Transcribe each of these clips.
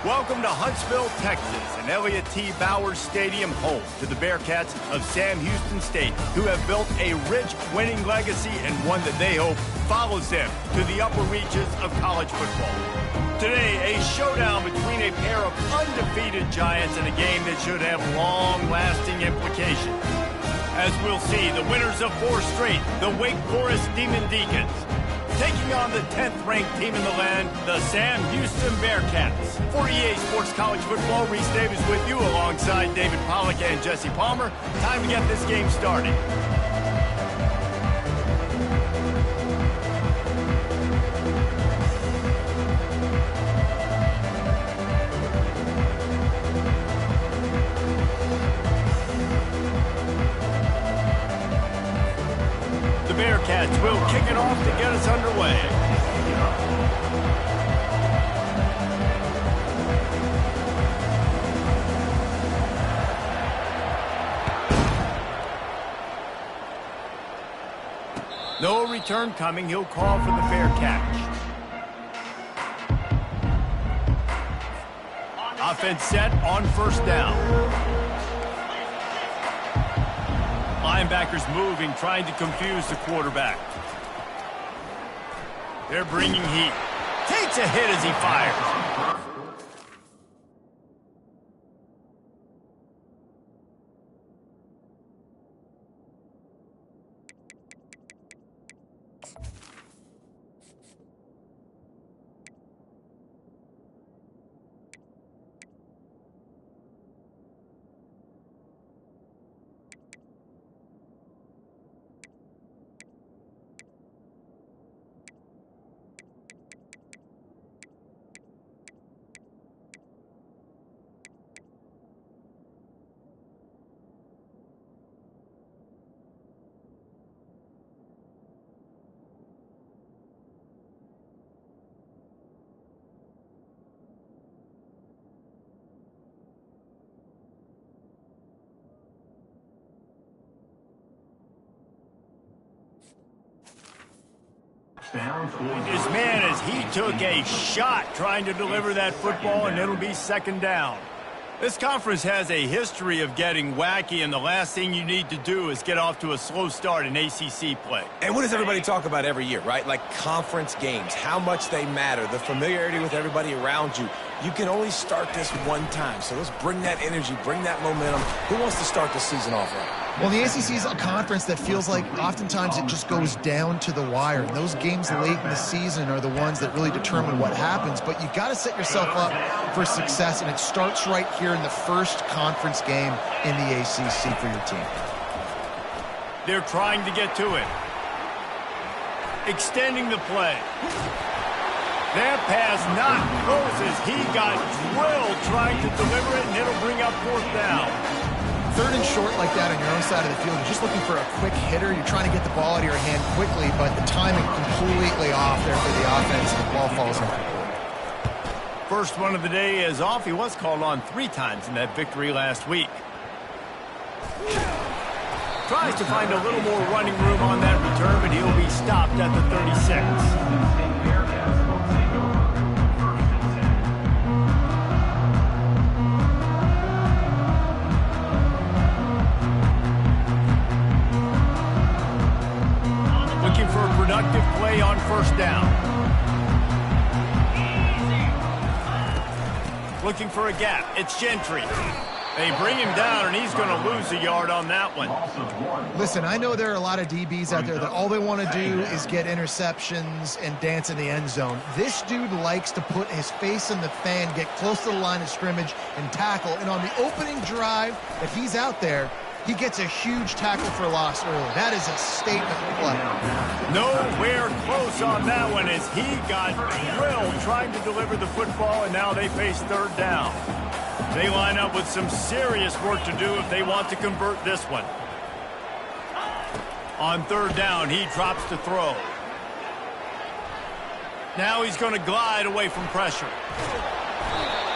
Welcome to Huntsville, Texas, and Elliott T. Bowers Stadium, home to the Bearcats of Sam Houston State, who have built a rich winning legacy and one that they hope follows them to the upper reaches of college football. Today, a showdown between a pair of undefeated giants in a game that should have long-lasting implications. As we'll see, the winners of 4 straight, the Wake Forest Demon Deacons, taking on the 10th-ranked team in the land, the Sam Houston Bearcats. For EA Sports College Football, Reese Davis with you alongside David Pollack and Jesse Palmer. Time to get this game started. Bearcats will kick it off to get us underway. No return coming. He'll call for the fair catch. Offense set on first down. Linebackers moving, trying to confuse the quarterback. They're bringing heat. Takes a hit as he fires. This man, as he took a shot trying to deliver that football, and it'll be second down. This conference has a history of getting wacky, and the last thing you need to do is get off to a slow start in ACC play. And what does everybody talk about every year, right? Like conference games, how much they matter, the familiarity with everybody around you. You can only start this one time, so let's bring that energy, bring that momentum. Who wants to start the season off right? Well, the ACC is a conference that feels like oftentimes it just goes down to the wire. And those games late in the season are the ones that really determine what happens. But you've got to set yourself up for success, and it starts right here in the first conference game in the ACC for your team. They're trying to get to it. Extending the play. That pass not close as he got drilled trying to deliver it, and it'll bring up 4th down. 3rd and short like that on your own side of the field, you're just looking for a quick hitter. You're trying to get the ball out of your hand quickly, but the timing completely off there for the offense, and the ball falls incomplete. First one of the day is off. He was called on 3 times in that victory last week. Tries to find a little more running room on that return, but he'll be stopped at the 36. Productive play on first down. Looking for a gap. It's Gentry. They bring him down, and he's going to lose a yard on that one. Listen, I know there are a lot of DBs out there that all they want to do is get interceptions and dance in the end zone. This dude likes to put his face in the fan, get close to the line of scrimmage, and tackle. And on the opening drive, if he's out there, he gets a huge tackle for loss early. That is a statement play. Nowhere close on that one as he got drilled trying to deliver the football, and now they face 3rd down. They line up with some serious work to do if they want to convert this one. On 3rd down, he drops to throw. Now he's going to glide away from pressure.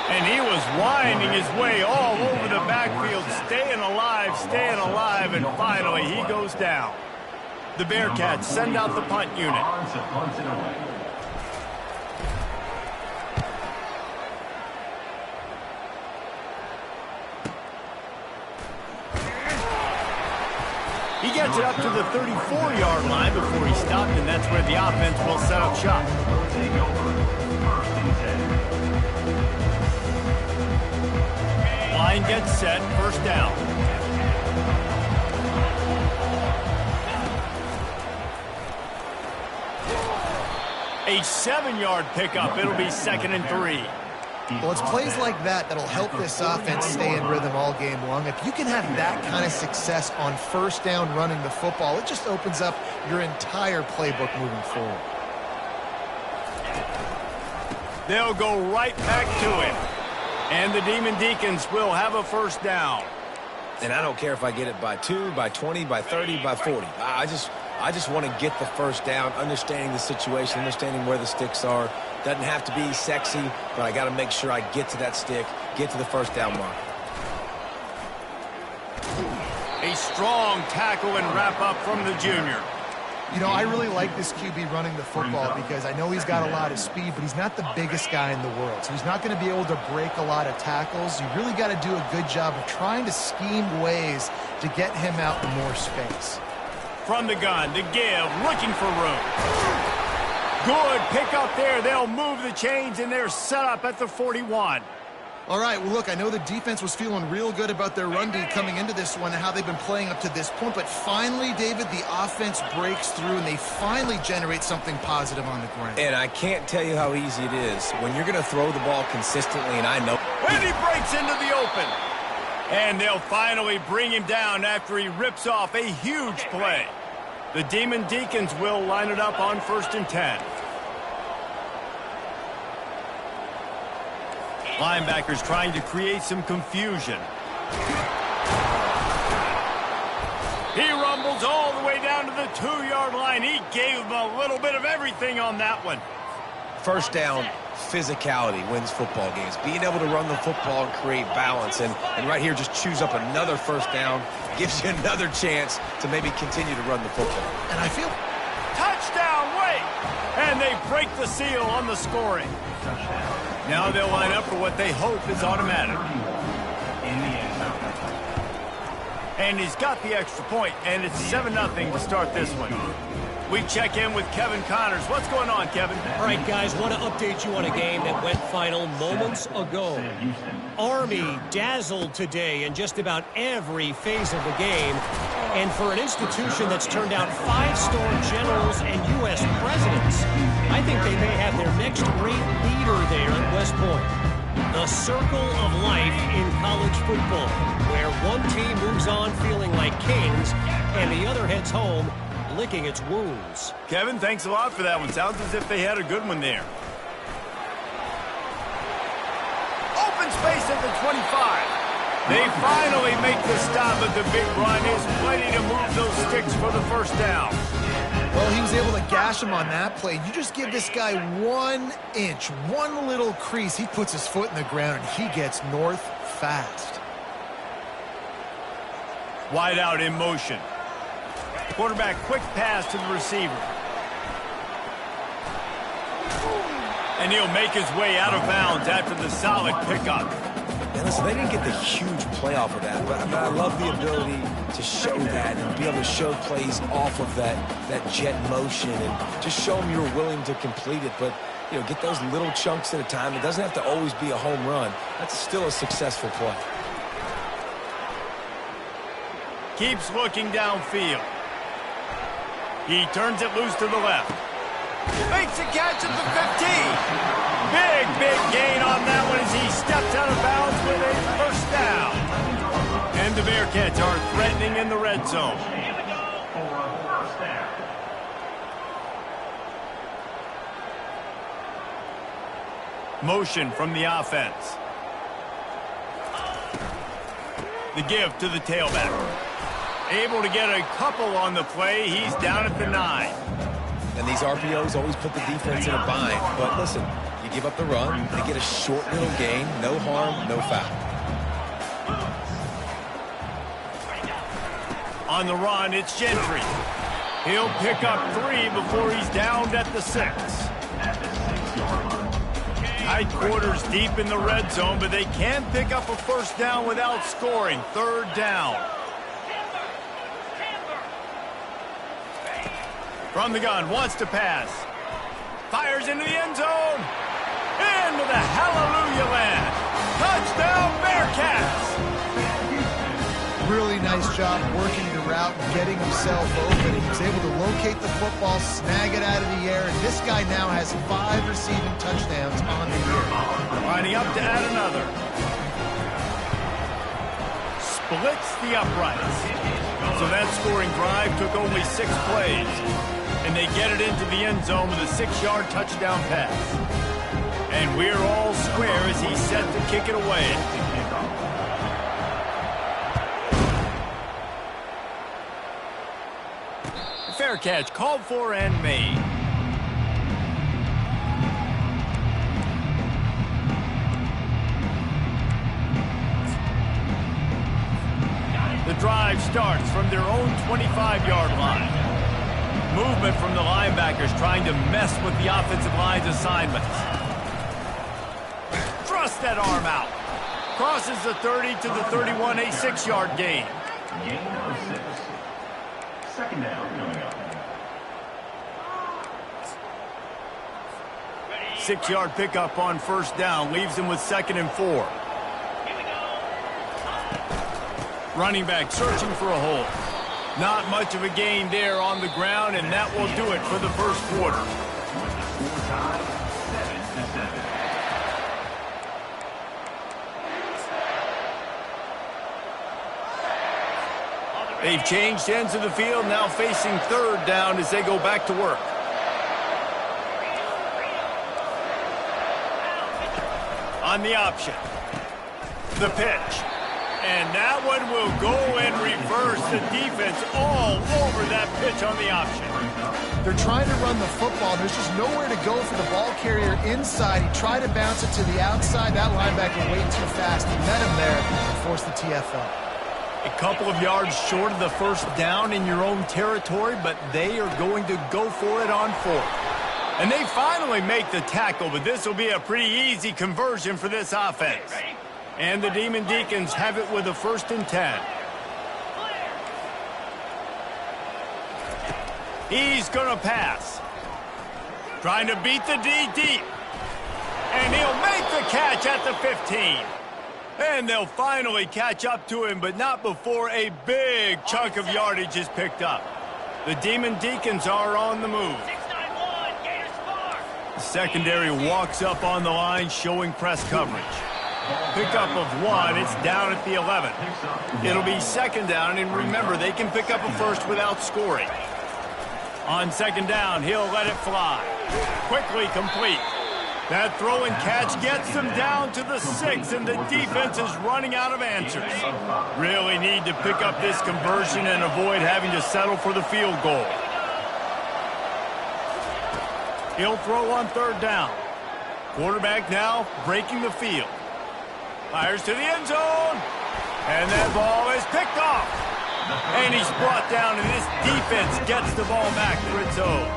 And he was winding his way all over the backfield, staying alive, and finally he goes down. The Bearcats send out the punt unit. gets it up to the 34-yard line before he stopped, and that's where the offense will set up shop. Line gets set, first down. A 7-yard pickup. It'll be 2nd and 3. Well, it's plays like that that'll help this offense stay in rhythm all game long. If you can have that kind of success on first down running the football, it just opens up your entire playbook moving forward. They'll go right back to it. And the Demon Deacons will have a first down. And I don't care if I get it by 2, by 20, by 30, by 40. I just want to get the first down, understanding the situation, understanding where the sticks are. Doesn't have to be sexy, but I got to make sure I get to that stick, get to the first down mark. A strong tackle and wrap up from the junior. You know, I really like this QB running the football because I know he's got a lot of speed, but he's not the biggest guy in the world. So he's not going to be able to break a lot of tackles. You really got to do a good job of trying to scheme ways to get him out in more space. From the gun, the give, looking for room. Good pick up there. They'll move the chains, and they're set up at the 41. All right, well, look, I know the defense was feeling real good about their run D coming into this one and how they've been playing up to this point, but finally, David, the offense breaks through, and they finally generate something positive on the ground. And I can't tell you how easy it is when you're going to throw the ball consistently, and I know. And he breaks into the open. And they'll finally bring him down after he rips off a huge play. The Demon Deacons will line it up on 1st and 10. Linebackers trying to create some confusion. He rumbles all the way down to the 2-yard line. He gave him a little bit of everything on that one. First down, physicality wins football games. Being able to run the football and create balance. And right here, just choose up another first down. Gives you another chance to maybe continue to run the football. And I feel... Touchdown, wait! And they break the seal on the scoring. Now they'll line up for what they hope is automatic. And he's got the extra point, and it's 7-0 to start this one. We check in with Kevin Connors. What's going on, Kevin? All right, guys, want to update you on a game that went final moments ago. Army dazzled today in just about every phase of the game. And for an institution that's turned out 5-star generals and U.S. presidents, I think they may have their next great leader there at West Point. The circle of life in college football, where one team moves on feeling like kings and the other heads home licking its wounds. Kevin, thanks a lot for that one. Sounds as if they had a good one there. Open space at the 25. They finally make the stop, but the big run is plenty to move those sticks for the first down. Well, he was able to gash him on that play. You just give this guy 1 inch, one little crease. He puts his foot in the ground, and he gets north fast. Wide out in motion. Quarterback quick pass to the receiver. And he'll make his way out of bounds after the solid pickup. And listen, they didn't get the huge play off of that, but I love the ability to show that and be able to show plays off of that jet motion and just show them you're willing to complete it. But, you know, get those little chunks at a time. It doesn't have to always be a home run. That's still a successful play. Keeps looking downfield. He turns it loose to the left. Makes a catch at the 15. Big gain on that one as he steps out of bounds with a first down. And the Bearcats are threatening in the red zone. Motion from the offense. The give to the tailback. Able to get a couple on the play. He's down at the 9. And these RPOs always put the defense in a bind. But listen, you give up the run, they get a short little gain, no harm, no foul. On the run, it's Gentry. He'll pick up 3 before he's downed at the 6. Tight quarters deep in the red zone, but they can pick up a first down without scoring. 3rd down. From the gun, wants to pass. Fires into the end zone. Into the hallelujah land. Touchdown, Bearcats! Really nice job working the route and getting himself open. He was able to locate the football, snag it out of the air, and this guy now has 5 receiving touchdowns on the year. Lining up to add another. Splits the uprights. So that scoring drive took only 6 plays. And they get it into the end zone with a 6-yard touchdown pass. And we're all square as he's set to kick it away. Fair catch, called for and made. The drive starts from their own 25-yard line. Movement from the linebackers trying to mess with the offensive line's assignments. Thrust that arm out. Crosses the 30 to the 31, a 6-yard gain. Gain of 6. Second down coming up. 6-yard pickup on first down leaves him with 2nd and 4. Running back searching for a hole. Not much of a gain there on the ground, and that will do it for the first quarter. They've changed ends of the field, now facing 3rd down as they go back to work. On the option. The pitch. And that one will go in reverse. The defense all over that pitch on the option. They're trying to run the football. There's just nowhere to go for the ball carrier inside. He tried to bounce it to the outside. That linebacker way too fast. He met him there and forced the TFL. A couple of yards short of the first down in your own territory, but they are going to go for it on 4th. And they finally make the tackle, but this will be a pretty easy conversion for this offense. And the Demon Deacons have it with a 1st and 10. He's going to pass. Trying to beat the D deep. And he'll make the catch at the 15. And they'll finally catch up to him, but not before a big chunk of yardage is picked up. The Demon Deacons are on the move. The secondary walks up on the line, showing press coverage. Pickup of 1, it's down at the 11. It'll be 2nd down, and remember, they can pick up a first without scoring. On 2nd down, he'll let it fly. Quickly complete. That throw and catch gets them down to the 6, and the defense is running out of answers. Really need to pick up this conversion and avoid having to settle for the field goal. He'll throw on 3rd down. Quarterback now breaking the field. Fires to the end zone. And that ball is picked off. And he's brought down, and this defense gets the ball back for its own.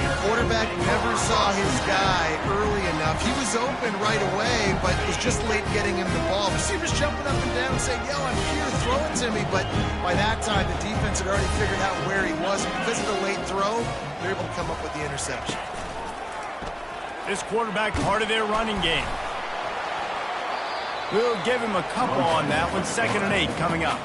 The quarterback never saw his guy early enough. He was open right away, but was just late getting him the ball. Receivers jumping up and down saying, yo, I'm here, throw it to me. But by that time, the defense had already figured out where he was. And because of the late throw, they're able to come up with the interception. This quarterback part of their running game. We'll give him a couple on that one. 2nd and 8 coming up.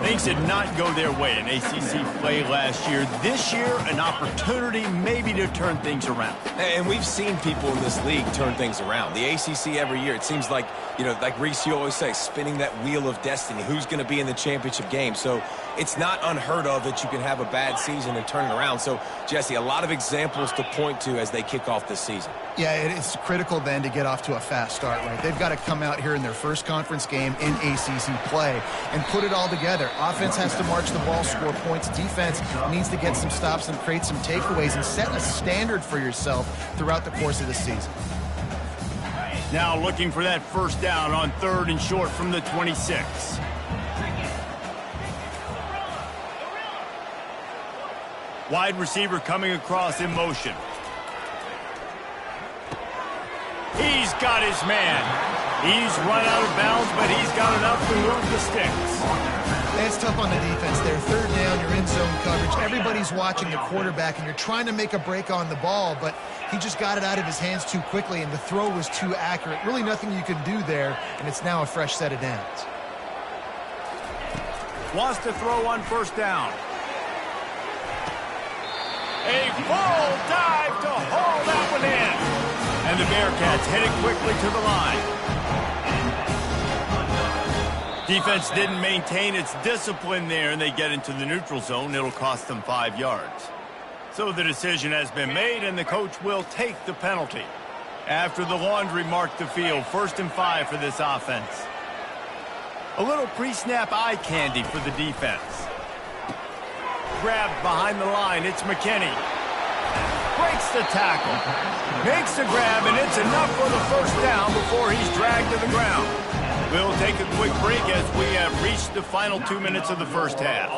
Things did not go their way in ACC play last year. This year, an opportunity maybe to turn things around. And we've seen people in this league turn things around. The ACC every year, it seems like, you know, like Reese, you always say, spinning that wheel of destiny. Who's going to be in the championship game? So it's not unheard of that you can have a bad season and turn it around. So, Jesse, a lot of examples to point to as they kick off this season. Yeah, it's critical then to get off to a fast start, right? They've got to come out here in their first conference game in ACC play and put it all together. Offense has to march the ball, score points. Defense needs to get some stops and create some takeaways and set a standard for yourself throughout the course of the season. Now looking for that 1st down on 3rd and short from the 26. Wide receiver coming across in motion. He's got his man. He's run out of bounds, but he's got enough to move the sticks. That's tough on the defense there. Third down, you're in zone coverage. Everybody's watching the quarterback, and you're trying to make a break on the ball, but he just got it out of his hands too quickly, and the throw was too accurate. Really nothing you can do there, and it's now a fresh set of downs. Wants to throw on first down. A full dive to haul that one in. And the Bearcats headed quickly to the line. Defense didn't maintain its discipline there, and they get into the neutral zone. It'll cost them 5 yards. So the decision has been made, and the coach will take the penalty. After the laundry marked the field, 1st and 5 for this offense. A little pre-snap eye candy for the defense. Grabbed behind the line, it's McKinney. Breaks the tackle. Makes the grab, and it's enough for the first down before he's dragged to the ground. We'll take a quick break as we have reached the final 2 minutes of the first half.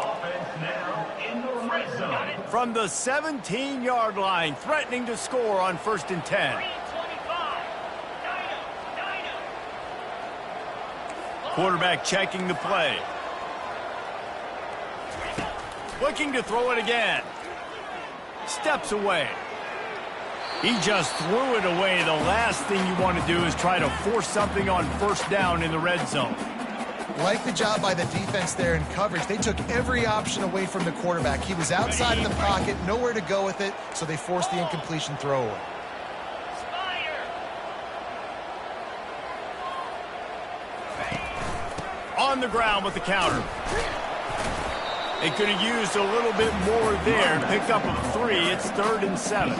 From the 17-yard line, threatening to score on 1st and 10. Quarterback checking the play. Looking to throw it again. Steps away. He just threw it away. The last thing you want to do is try to force something on first down in the red zone. Like the job by the defense there in coverage. They took every option away from the quarterback. He was outside in the pocket, nowhere to go with it, so they forced the incompletion throwaway. On the ground with the counter. They could have used a little bit more there. Pick up a 3. It's 3rd and 7.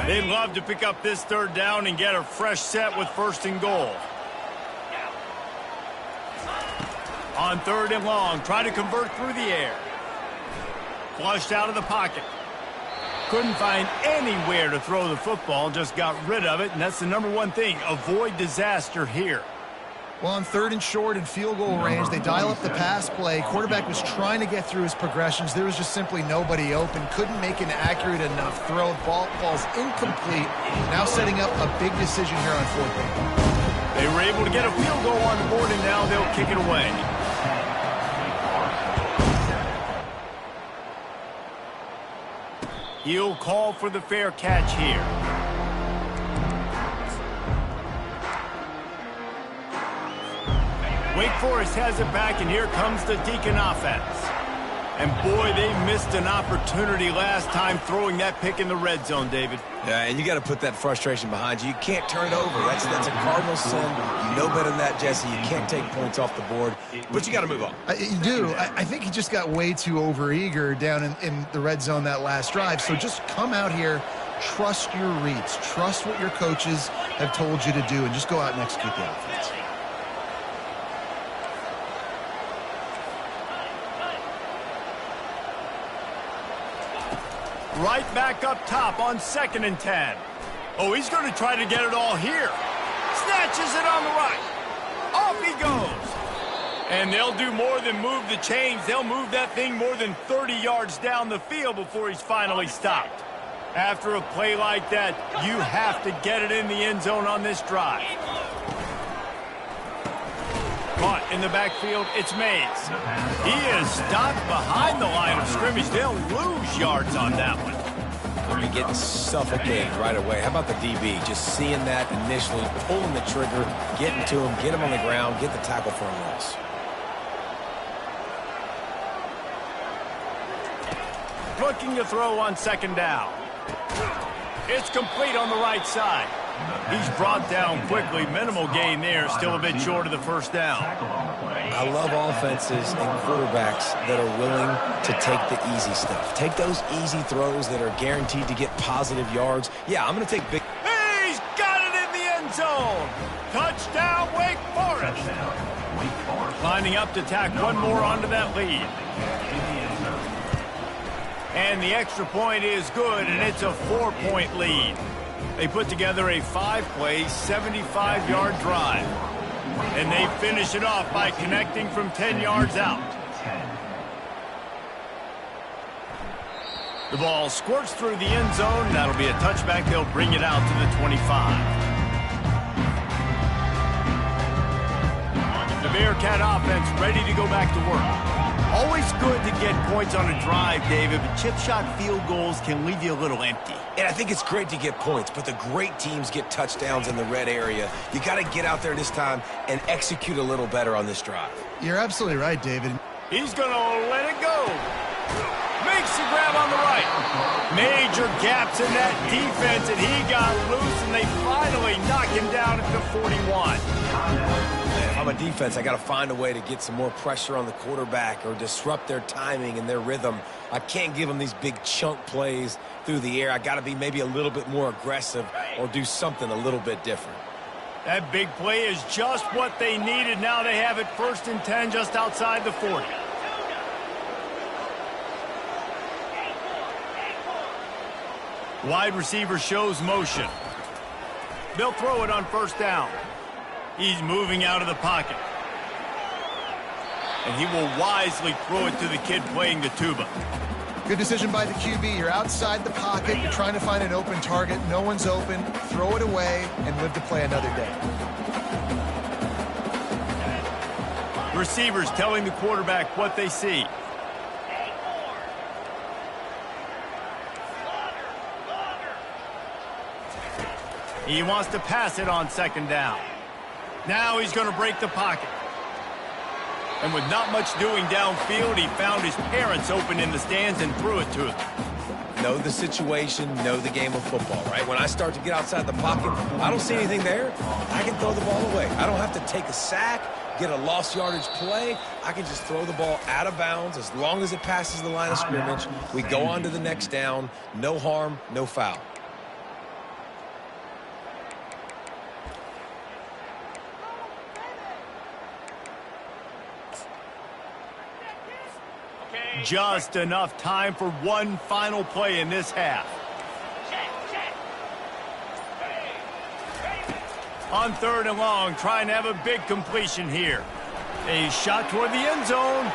They'd love to pick up this 3rd down and get a fresh set with 1st and goal. On 3rd and long, try to convert through the air. Flushed out of the pocket. Couldn't find anywhere to throw the football, just got rid of it, and that's the number one thing. Avoid disaster here. Well, on 3rd and short and field goal range, they dial up the pass play. Quarterback was trying to get through his progressions. There was just simply nobody open. Couldn't make an accurate enough throw. Ball falls incomplete. Now setting up a big decision here on 4th down. They were able to get a field goal on the board, and now they'll kick it away. He'll call for the fair catch here. Wake Forest has it back, and here comes the Deacon offense. And boy, they missed an opportunity last time throwing that pick in the red zone, David. Yeah, and you got to put that frustration behind you. You can't turn it over. That's a cardinal sin. You know better than that, Jesse. You can't take points off the board, but you got to move on. You do. I think he just got way too overeager down in the red zone that last drive. So just come out here, trust your reads, trust what your coaches have told you to do, and just go out and execute the offense. Right back up top on 2nd and 10. Oh, he's going to try to get it all here. Snatches it on the right. Off he goes. And they'll do more than move the chains. They'll move that thing more than 30 yards down the field before he's finally stopped. After a play like that, you have to get it in the end zone on this drive. Caught in the backfield, it's Mays. He is stopped behind the line of scrimmage. They'll lose yards on that one. They'll be getting suffocated right away. How about the DB? Just seeing that initially, pulling the trigger, getting to him, get him on the ground, get the tackle for a loss. Looking to throw on 2nd down. It's complete on the right side. He's brought down quickly. Minimal gain there. Still a bit short of the 1st down. I love offenses and quarterbacks that are willing to take the easy stuff. Take those easy throws that are guaranteed to get positive yards. Yeah, I'm going to take big. He's got it in the end zone. Touchdown, Wake Forest. Lining up to tack one more onto that lead. And the extra point is good, and it's a 4-point lead. They put together a 5-play, 75-yard drive. And they finish it off by connecting from 10 yards out. The ball squirts through the end zone. That'll be a touchback. They'll bring it out to the 25. The Bearcat offense ready to go back to work. Always good to get points on a drive, David, but chip shot field goals can leave you a little empty. And I think it's great to get points, but the great teams get touchdowns in the red area. You got to get out there this time and execute a little better on this drive. You're absolutely right, David. He's going to let it go. Makes the grab on the right. Major gaps in that defense, and he got loose, and they finally knock him down at the 41. If I'm a defense, I got to find a way to get some more pressure on the quarterback or disrupt their timing and their rhythm. I can't give them these big chunk plays through the air. I got to be maybe a little bit more aggressive or do something a little bit different. That big play is just what they needed. Now they have it 1st and 10 just outside the 40. Wide receiver shows motion. They'll throw it on 1st down. He's moving out of the pocket. And he will wisely throw it to the kid playing the tuba. Good decision by the QB. You're outside the pocket. You're trying to find an open target. No one's open. Throw it away and live to play another day. Receivers telling the quarterback what they see. He wants to pass it on 2nd down. Now he's going to break the pocket. And with not much doing downfield, he found his parents open in the stands and threw it to them. Know the situation, know the game of football, right? When I start to get outside the pocket, I don't see anything there, I can throw the ball away. I don't have to take a sack, get a lost yardage play. I can just throw the ball out of bounds as long as it passes the line of scrimmage. We go on to the next down. No harm, no foul. Just enough time for one final play in this half. On 3rd and long, trying to have a big completion here. A shot toward the end zone.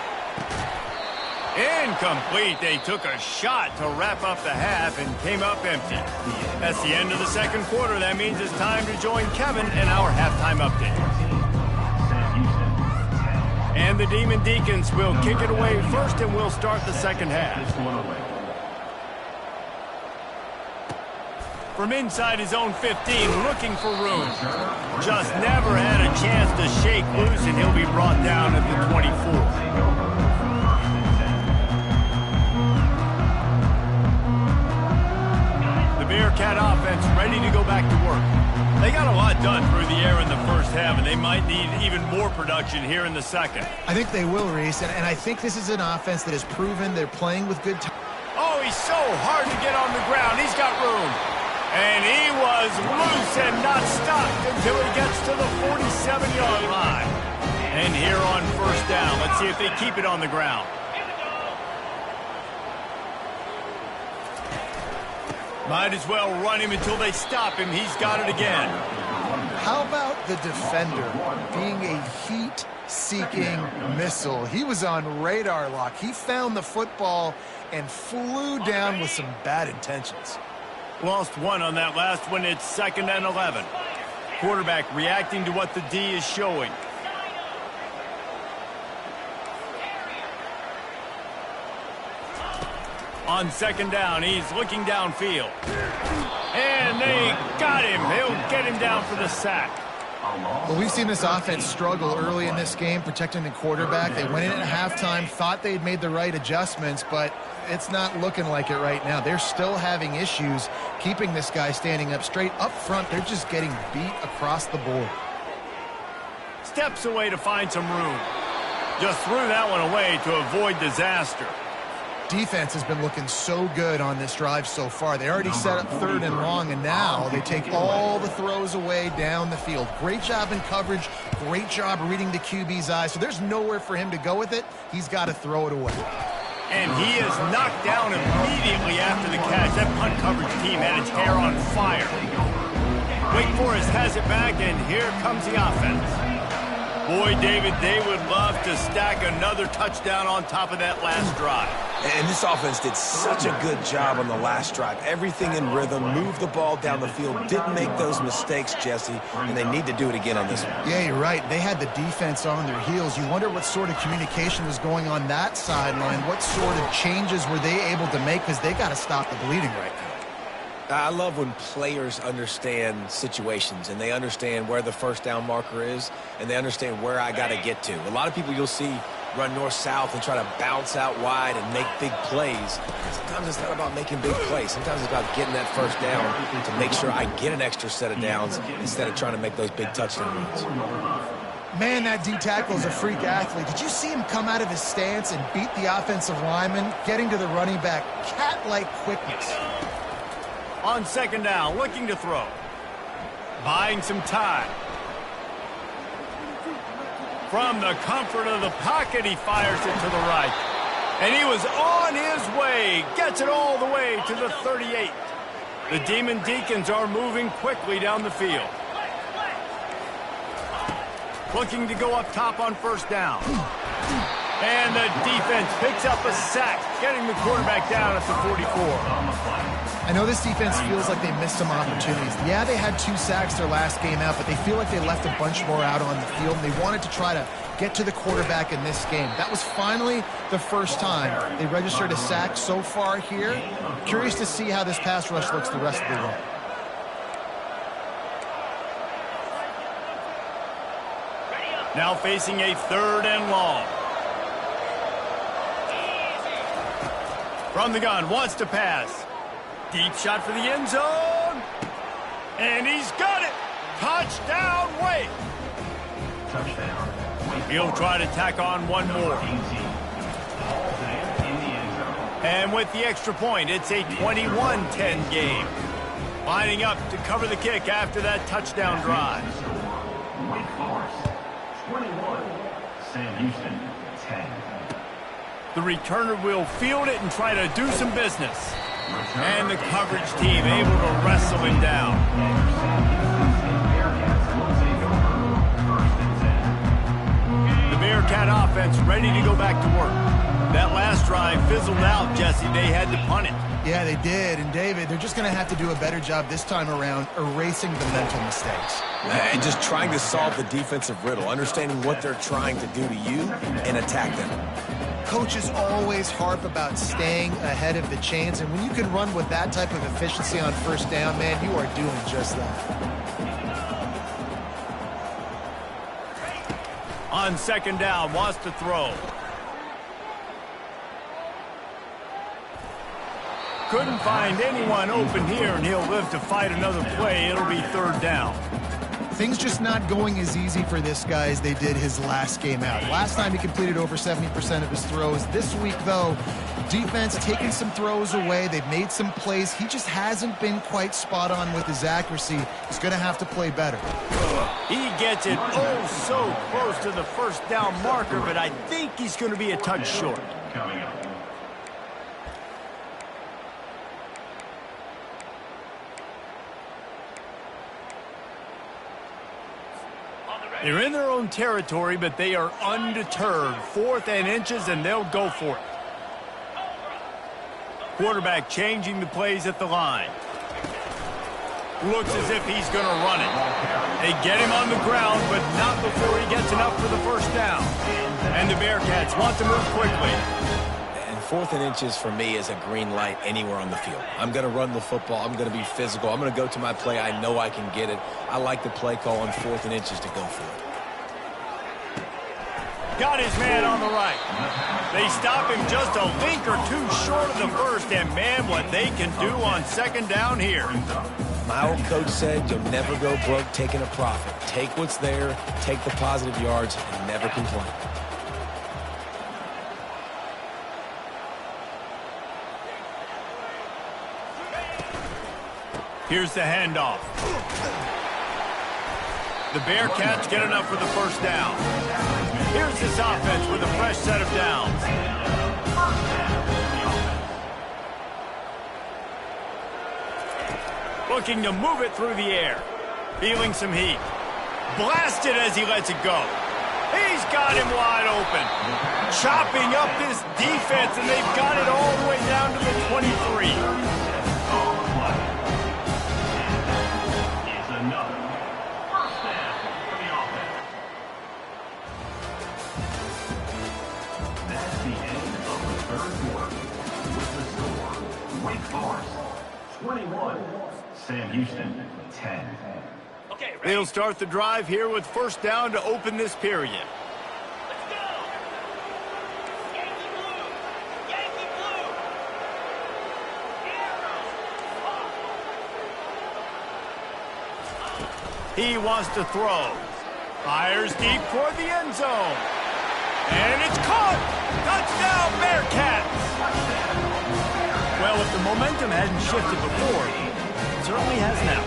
Incomplete. They took a shot to wrap up the half and came up empty. That's the end of the 2nd quarter. That means it's time to join Kevin in our halftime update. And the Demon Deacons will kick it away first, and we'll start the 2nd half. From inside his own 15, looking for room. Just never had a chance to shake loose, and he'll be brought down at the 24. The Bearcat offense ready to go back to work. They got a lot done through the air in the 1st half, and they might need even more production here in the 2nd. I think they will, Reese, and I think this is an offense that has proven they're playing with good time. Oh, he's so hard to get on the ground. He's got room. And he was loose and not stopped until he gets to the 47-yard line. And here on 1st down, let's see if they keep it on the ground. Might as well run him until they stop him. He's got it again. How about the defender being a heat-seeking missile? He was on radar lock. He found the football and flew down with some bad intentions. Lost one on that last one. It's 2nd and 11. Quarterback reacting to what the D is showing. On 2nd down, he's looking downfield. And they got him. He'll get him down for the sack. Well, we've seen this offense struggle early in this game, protecting the quarterback. They went in at halftime, thought they'd made the right adjustments, but it's not looking like it right now. They're still having issues keeping this guy standing up straight. Up front, they're just getting beat across the board. Steps away to find some room. Just threw that one away to avoid disaster. Defense has been looking so good on this drive so far. They already set up 3rd and long, and now they take all the throws away down the field. Great job in coverage. Great job reading the QB's eyes. So there's nowhere for him to go with it. He's got to throw it away. And he is knocked down immediately after the catch. That punt coverage team had its hair on fire. Wake Forest has it back, and here comes the offense. Boyd Boy, David, they would love to stack another touchdown on top of that last drive. And this offense did such a good job on the last drive. Everything in rhythm, moved the ball down the field, didn't make those mistakes, Jesse, and they need to do it again on this one. Yeah, you're right. They had the defense on their heels. You wonder what sort of communication was going on that sideline. What sort of changes were they able to make, because they got to stop the bleeding right now. I love when players understand situations and they understand where the first down marker is and they understand where I got to get to. A lot of people you'll see run north-south and try to bounce out wide and make big plays. Sometimes it's not about making big plays. Sometimes it's about getting that first down to make sure I get an extra set of downs instead of trying to make those big touchdown runs. Man, that D-tackle is a freak athlete. Did you see him come out of his stance and beat the offensive lineman, getting to the running back? Cat-like quickness. On second down, looking to throw. Buying some time. From the comfort of the pocket, he fires it to the right. And he was on his way. Gets it all the way to the 38. The Demon Deacons are moving quickly down the field. Looking to go up top on first down. And the defense picks up a sack, getting the quarterback down at the 44. I know this defense feels like they missed some opportunities. Yeah, they had 2 sacks their last game out, but they feel like they left a bunch more out on the field, and they wanted to try to get to the quarterback in this game. That was finally the first time they registered a sack so far here. Curious to see how this pass rush looks the rest of the way. Now facing a 3rd and long. From the gun, wants to pass. Deep shot for the end zone. And he's got it. Touchdown, Wake. Touchdown. He'll try to tack on one more. And with the extra point, it's a 21-10 game. Lining up to cover the kick after that touchdown drive. Wake Forest, 21. Sam Houston, 10. The returner will field it and try to do some business. And the coverage team able to wrestle him down. The Bearcat offense ready to go back to work. That last drive fizzled out, Jesse. They had to punt it. Yeah, they did. And, David, they're just going to have to do a better job this time around erasing the mental mistakes. And just trying to solve the defensive riddle, understanding what they're trying to do to you and attack them. Coaches always harp about staying ahead of the chains, and when you can run with that type of efficiency on first down, man, you are doing just that. On second down, wants to throw. Couldn't find anyone open here, and he'll live to fight another play. It'll be 3rd down. Things just not going as easy for this guy as they did his last game out. Last time he completed over 70% of his throws. This week, though, defense taking some throws away. They've made some plays. He just hasn't been quite spot on with his accuracy. He's going to have to play better. He gets it oh so close to the first down marker, but I think he's going to be a touch short. Coming up. They're in their own territory, but they are undeterred. 4th and inches, and they'll go for it. Quarterback changing the plays at the line. Looks as if he's going to run it. They get him on the ground, but not before he gets enough for the first down. And the Bearcats want to move quickly. And 4th and inches for me is a green light anywhere on the field. I'm going to run the football. I'm going to be physical. I'm going to go to my play. I know I can get it. I like the play call on 4th and inches to go for it. Got his man on the right. They stop him just a link or two short of the first, and man, what they can do on second down here. My old coach said you'll never go broke taking a profit. Take what's there, take the positive yards, and never complain. Here's the handoff. The Bearcats get enough for the first down. Here's this offense with a fresh set of downs. Looking to move it through the air. Feeling some heat. Blasted as he lets it go. He's got him wide open. Chopping up this defense, and they've got it all the way down to the 23. It's another first down for the offense. That's the end of the third quarter. With the score, Wake Forest 21, Sam Houston 10. They'll start the drive here with first down to open this period. Let's go! Yankee Blue! Yankee Blue! He wants to throw. Fires deep toward the end zone. And it's caught! Touchdown, Bearcats! Well, if the momentum hadn't shifted before, it certainly has now.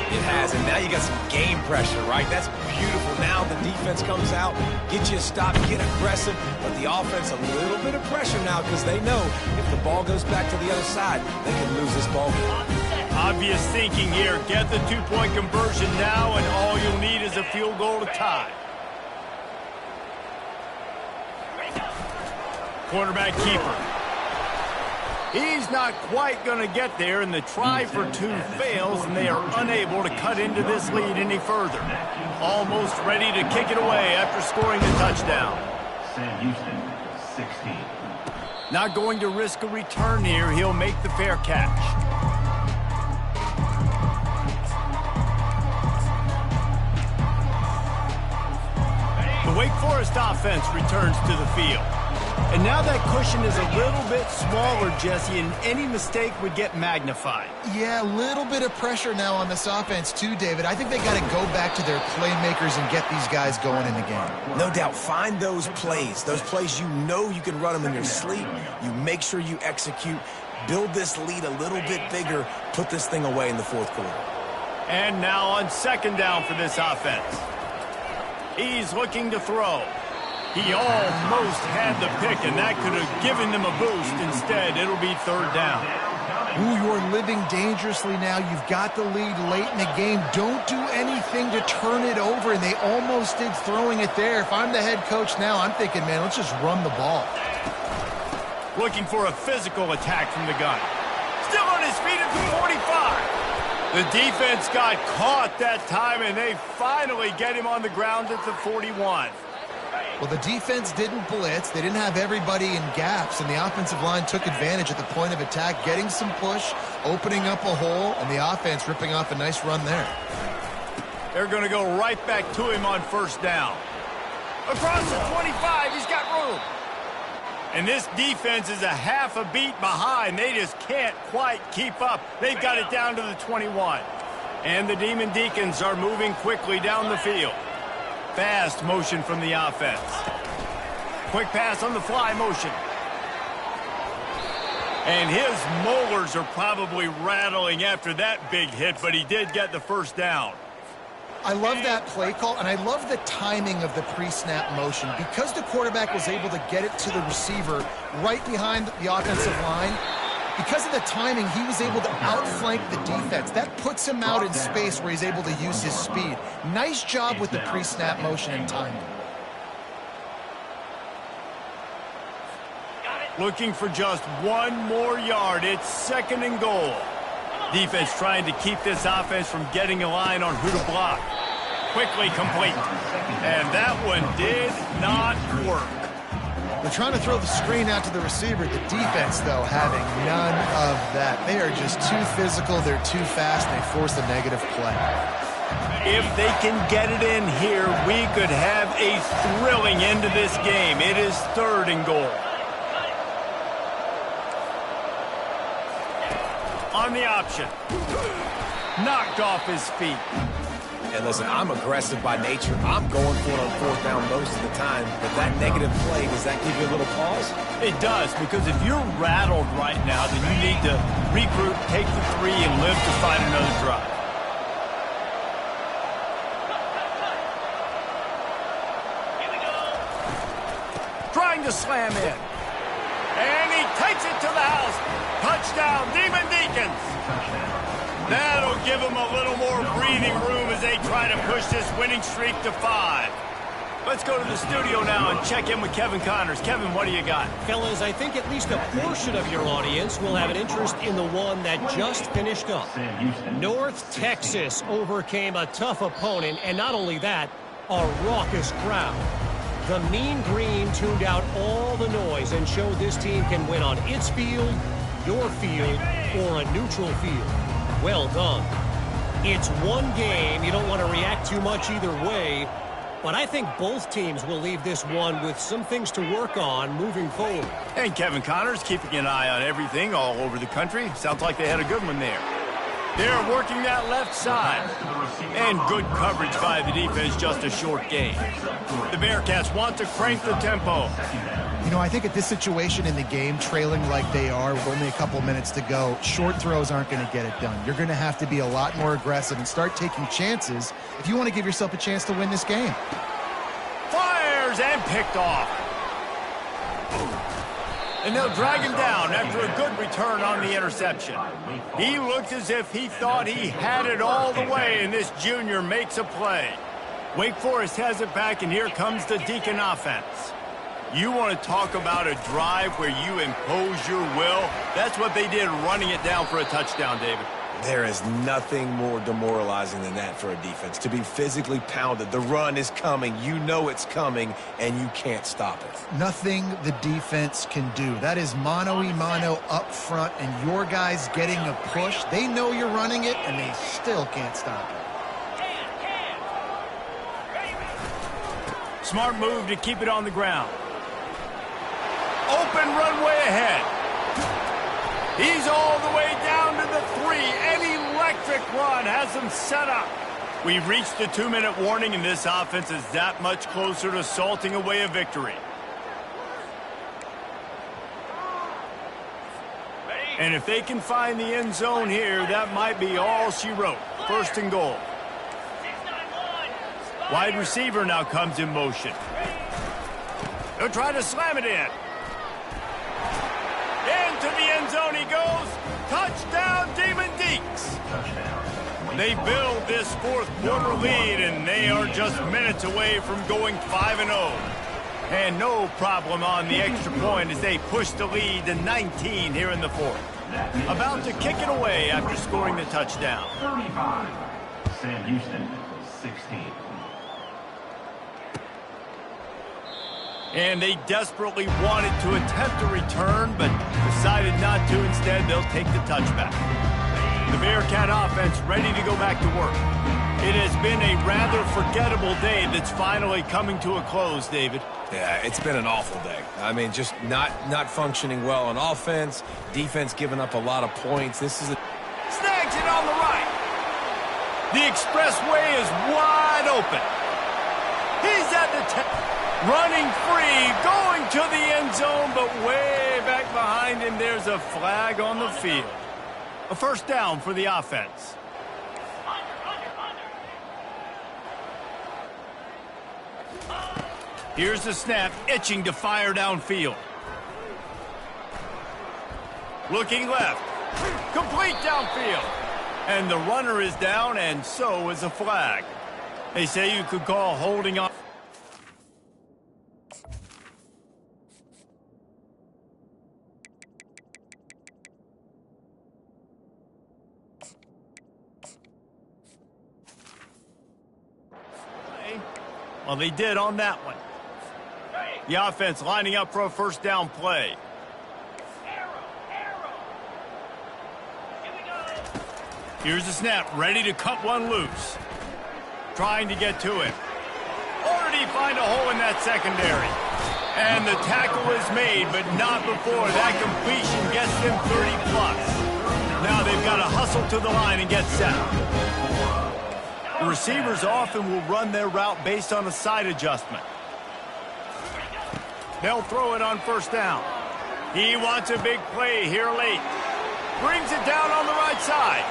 It has, and now you got some game pressure, right? That's beautiful. Now the defense comes out, get you a stop, get aggressive, but the offense a little bit of pressure now because they know if the ball goes back to the other side, they can lose this ball game. Obvious thinking here. Get the two-point conversion now, and all you'll need is a field goal to tie. Quarterback keeper. He's not quite going to get there, and the try for two fails, and they are unable to cut into this lead any further. Almost ready to kick it away after scoring the touchdown. Sam Houston 16. Not going to risk a return here. He'll make the fair catch. The Wake Forest offense returns to the field. And now that cushion is a little bit smaller, Jesse, and any mistake would get magnified. Yeah, a little bit of pressure now on this offense too, David. I think they got to go back to their playmakers and get these guys going in the game. No doubt, find those plays you know you can run them in your sleep. You make sure you execute, build this lead a little bit bigger, put this thing away in the fourth quarter. And now on second down for this offense. He's looking to throw. He almost had the pick, and that could have given them a boost. Instead, it'll be third down. Ooh, you're living dangerously now. You've got the lead late in the game. Don't do anything to turn it over, and they almost did throwing it there. If I'm the head coach now, I'm thinking, man, let's just run the ball. Looking for a physical attack from the gun. Still on his feet at the 45. The defense got caught that time, and they finally get him on the ground at the 41. Well, the defense didn't blitz. They didn't have everybody in gaps, and the offensive line took advantage at the point of attack, getting some push, opening up a hole, and the offense ripping off a nice run there. They're going to go right back to him on first down. Across the 25, he's got room. And this defense is a half a beat behind. They just can't quite keep up. They've got it down to the 21. And the Demon Deacons are moving quickly down the field. Fast motion from the offense. Quick pass on the fly motion. And his molars are probably rattling after that big hit, but he did get the first down. I love that play call, and I love the timing of the pre-snap motion. Because the quarterback was able to get it to the receiver right behind the offensive line, because of the timing, he was able to outflank the defense. That puts him out in space where he's able to use his speed. Nice job with the pre-snap motion and timing. Looking for just one more yard. It's second and goal. Defense trying to keep this offense from getting a line on who to block. Quickly complete. And that one did not work. They're trying to throw the screen out to the receiver. The defense, though, having none of that. They are just too physical. They're too fast. They force a negative play. If they can get it in here, we could have a thrilling end to this game. It is third and goal. On the option. Knocked off his feet. And listen, I'm aggressive by nature. I'm going for it on fourth down most of the time. But that negative play, does that give you a little pause? It does, because if you're rattled right now, then you need to regroup, take the three, and live to fight another drive. Here we go. Trying to slam in. And he takes it to the house. Touchdown, Demon Deacons. That'll give them a little more breathing room as they try to push this winning streak to 5. Let's go to the studio now and check in with Kevin Connors. Kevin, what do you got? Fellas, I think at least a portion of your audience will have an interest in the one that just finished up. North Texas overcame a tough opponent, and not only that, a raucous crowd. The Mean Green tuned out all the noise and showed this team can win on its field, your field, or a neutral field. Well done. It's one game. You don't want to react too much either way, but I think both teams will leave this one with some things to work on moving forward. And Kevin Connors keeping an eye on everything all over the country. Sounds like they had a good one there. They're working that left side. And good coverage by the defense, just a short gain. The Bearcats want to crank the tempo. You know, I think at this situation in the game, trailing like they are with only a couple minutes to go, short throws aren't going to get it done. You're going to have to be a lot more aggressive and start taking chances if you want to give yourself a chance to win this game. Fires and picked off. And they'll drag him down after a good return on the interception. He looked as if he thought he had it all the way, and this junior makes a play. Wake Forest has it back, and here comes the Deacon offense. You want to talk about a drive where you impose your will? That's what they did, running it down for a touchdown, David. There is nothing more demoralizing than that for a defense. To be physically pounded, the run is coming, you know it's coming, and you can't stop it. Nothing the defense can do. That is mano-a-mano up front, and your guys getting a push. They know you're running it, and they still can't stop it. Smart move to keep it on the ground. Open runway ahead. He's all the way down to the 3. An electric run has him set up. We've reached the 2-minute warning, and this offense is that much closer to salting away a victory. And if they can find the end zone here, that might be all she wrote. First and goal. Wide receiver now comes in motion. They'll try to slam it in. Into the end zone he goes. Touchdown, Demon Deeks. They build this fourth quarter lead, and they are just minutes away from going 5-0. And no problem on the extra point as they push the lead to 19 here in the fourth. About to kick it away after scoring the touchdown. 35. Sam Houston, 16. And they desperately wanted to attempt a return, but decided not to. Instead, they'll take the touchback. The Bearcat offense ready to go back to work. It has been a rather forgettable day that's finally coming to a close, David. Yeah, it's been an awful day. I mean, just not functioning well on offense. Defense giving up a lot of points. This is Snags it on the right. The expressway is wide open. He's at the 10. Running free, going to the end zone, but way back behind him, there's a flag on the field. A first down for the offense. Here's the snap, itching to fire downfield. Looking left, complete downfield. And the runner is down, and so is a flag. They say you could call holding on. Well, they did on that one. The offense lining up for a first down play. Here's the snap, ready to cut one loose. Trying to get to it. Or did he find a hole in that secondary? And the tackle is made, but not before that completion gets them 30+. Now they've got to hustle to the line and get set. The receivers often will run their route based on a side adjustment. They'll throw it on first down. He wants a big play here late. Brings it down on the right side.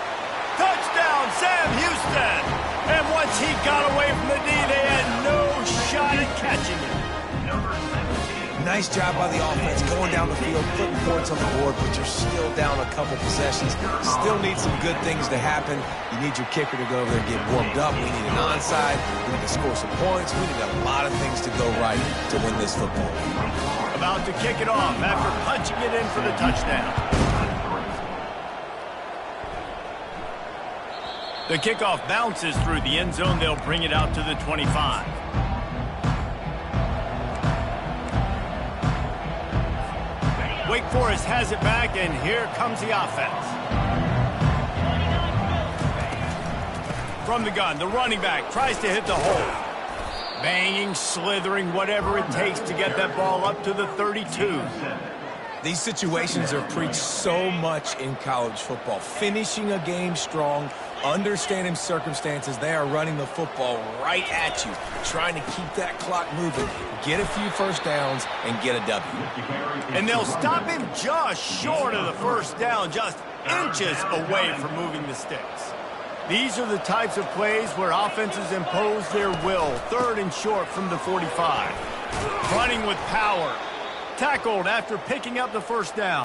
Touchdown, Sam Houston! And once he got away from the D, they had no shot at catching him. Number 17. Nice job by the offense going down the field, putting points on the board, but you're still down a couple possessions. Still need some good things to happen. You need your kicker to go over there and get warmed up. We need an onside. We need to score some points. We need a lot of things to go right to win this football game. About to kick it off after punching it in for the touchdown. The kickoff bounces through the end zone. They'll bring it out to the 25. Wake Forest has it back, and here comes the offense. From the gun, the running back tries to hit the hole. Banging, slithering, whatever it takes to get that ball up to the 32. These situations are preached so much in college football. Finishing a game strong, understanding circumstances. They are running the football right at you, trying to keep that clock moving, get a few first downs, and get a W. And they'll stop him just short of the first down, just inches away from moving the sticks. These are the types of plays where offenses impose their will. 3rd and short from the 45. Running with power. Tackled after picking up the first down.